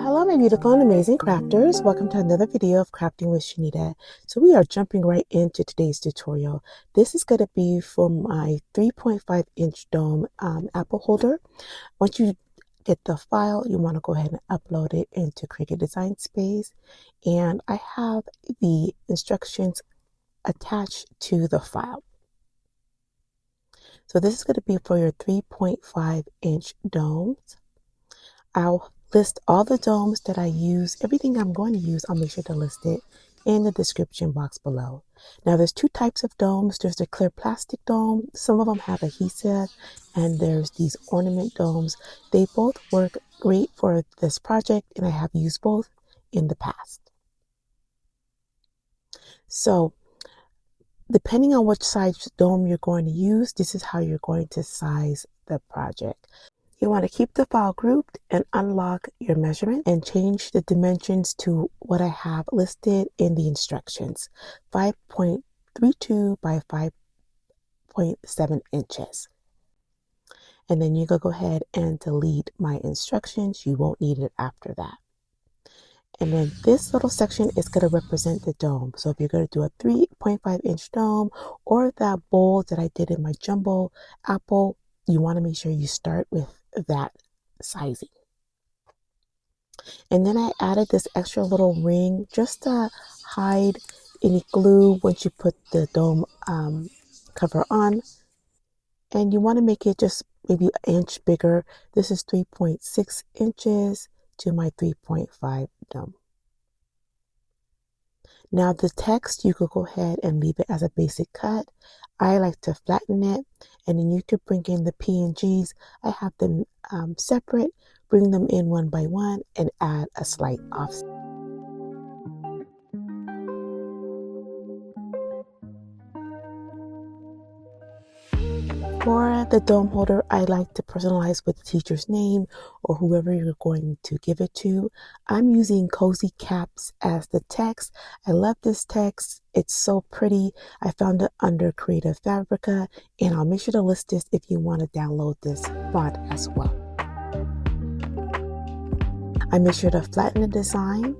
Hello my beautiful and amazing crafters. Welcome to another video of Crafting with Shanita. So we are jumping right into today's tutorial. This is going to be for my 3.5-inch dome apple holder. Once you get the file, you want to go ahead and upload it into Cricut Design Space. And I have the instructions attached to the file. So this is going to be for your 3.5-inch domes. I'll list all the domes that I use. Everything I'm going to use, I'll make sure to list it in the description box below. Now, there's two types of domes. There's the clear plastic dome. Some of them have adhesive, and there's these ornament domes. They both work great for this project, and I have used both in the past. So, depending on which size dome you're going to use, this is how you're going to size the project. You want to keep the file grouped and unlock your measurement and change the dimensions to what I have listed in the instructions, 5.32 by 5.7 inches. And then you can go ahead and delete my instructions. You won't need it after that. And then this little section is going to represent the dome. So if you're going to do a 3.5-inch dome or that bowl that I did in my jumbo apple, you want to make sure you start with that sizing. And then I added this extra little ring just to hide any glue once you put the dome cover on. And you want to make it just maybe an inch bigger. This is 3.6 inches to my 3.5 dome. Now the text, you could go ahead and leave it as a basic cut. I like to flatten it, and then you could bring in the PNGs. I have them separate, bring them in one by one, and add a slight offset. For the dome holder, I like to personalize with the teacher's name or whoever you're going to give it to. I'm using Cozy Caps as the text. I love this text. It's so pretty. I found it under Creative Fabrica, and I'll make sure to list this if you want to download this font as well. I make sure to flatten the design,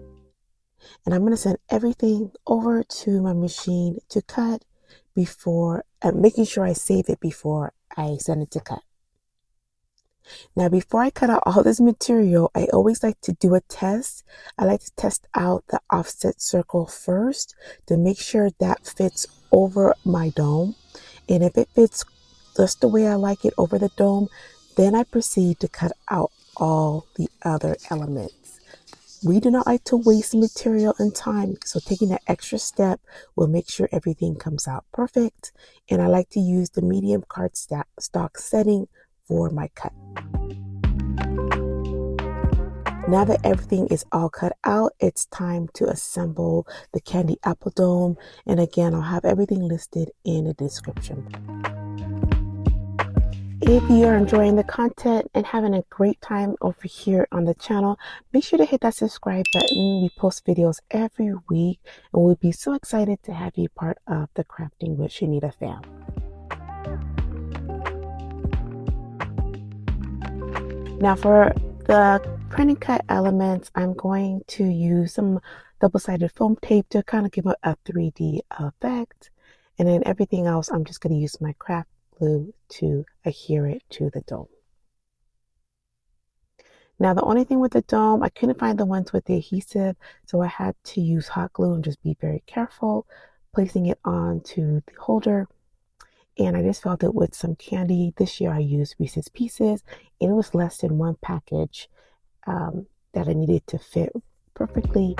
and I'm going to send everything over to my machine to cut before making sure I save it before I send it to cut. Now, before I cut out all this material, I always like to do a test. I like to test out the offset circle first to make sure that fits over my dome. And if it fits just the way I like it over the dome, then I proceed to cut out all the other elements. We do not like to waste material and time, so taking that extra step will make sure everything comes out perfect. And I like to use the medium cardstock setting for my cut. Now that everything is all cut out, it's time to assemble the candy apple dome. And again, I'll have everything listed in the description. If you are enjoying the content and having a great time over here on the channel, make sure to hit that subscribe button. We post videos every week, and we'll be so excited to have you part of the Crafting with Shanita fam. Now for the print and cut elements, I'm going to use some double-sided foam tape to kind of give it a 3D effect. And then everything else, I'm just going to use my craft glue to adhere it to the dome. Now the only thing with the dome, I couldn't find the ones with the adhesive, so I had to use hot glue and just be very careful placing it onto the holder. And I just filled it with some candy. This year I used Reese's Pieces, and it was less than one package that I needed to fit perfectly.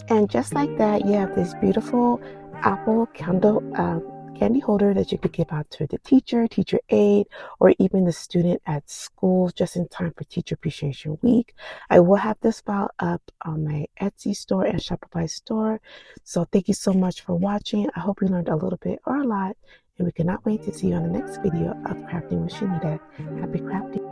And just like that, you have this beautiful apple candy holder that you could give out to the teacher aide, or even the student at school just in time for Teacher Appreciation Week. I will have this file up on my Etsy store and Shopify store. So thank you so much for watching. I hope you learned a little bit or a lot, and we cannot wait to see you on the next video of Crafting with Shanita. Happy crafting.